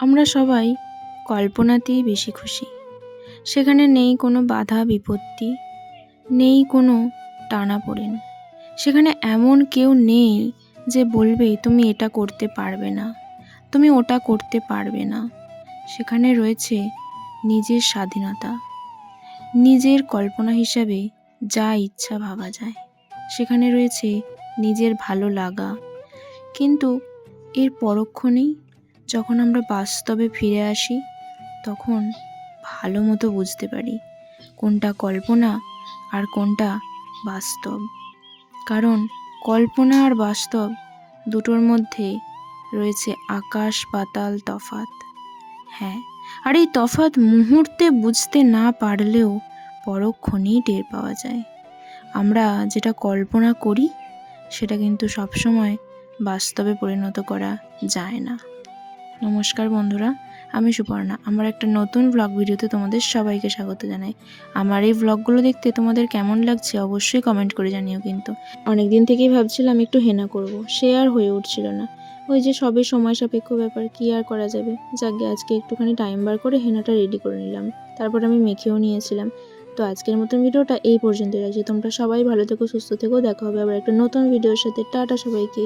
আমরা সবাই কল্পনাতেই বেশি খুশি। সেখানে নেই কোনো বাধা বিপত্তি, নেই কোনো টানাপোড়েন। সেখানে এমন কেউ নেই যে বলবে তুমি এটা করতে পারবে না, তুমি ওটা করতে পারবে না। সেখানে রয়েছে নিজের স্বাধীনতা, নিজের কল্পনা হিসাবে যা ইচ্ছা ভাবা যায়। সেখানে রয়েছে নিজের ভালো লাগা। কিন্তু এর পরক্ষণেই যখন আমরা বাস্তবে ফিরে আসি, তখন ভালো মতো বুঝতে পারি কোনটা কল্পনা আর কোনটা বাস্তব। কারণ কল্পনা আর বাস্তব দুটোর মধ্যে রয়েছে আকাশ পাতাল তফাৎ। হ্যাঁ, আর এই তফাৎ মুহূর্তে বুঝতে না পারলেও পরক্ষণেই টের পাওয়া যায়। আমরা যেটা কল্পনা করি সেটা কিন্তু সবসময় বাস্তবে পরিণত করা যায় না। নমস্কার বন্ধুরা, আমি সুপর্ণা। আমার একটা নতুন ব্লগ ভিডিওতে তোমাদের সবাইকে স্বাগত জানাই। আমার এই ব্লগগুলো দেখতে তোমাদের কেমন লাগছে অবশ্যই কমেন্ট করে জানিও। কিন্তু অনেক দিন থেকেই ভাবছিলাম একটু হেনা করব, সে আর হয়ে উঠছিল না। ওই যে সবে সময় সাপেক্ষ ব্যাপার, কি আর করা যাবে। যাকে আজকে একটুখানি টাইম বার করে হেনাটা রেডি করে নিলাম, তারপর আমি মেখেও নিয়েছিলাম। তো আজকের মতন ভিডিওটা এই পর্যন্তই রাখছি। তোমরা সবাই ভালো থেকো, সুস্থ থেকো। দেখা হবে আবার একটা নতুন ভিডিওর সাথে। টাটা সবাইকে।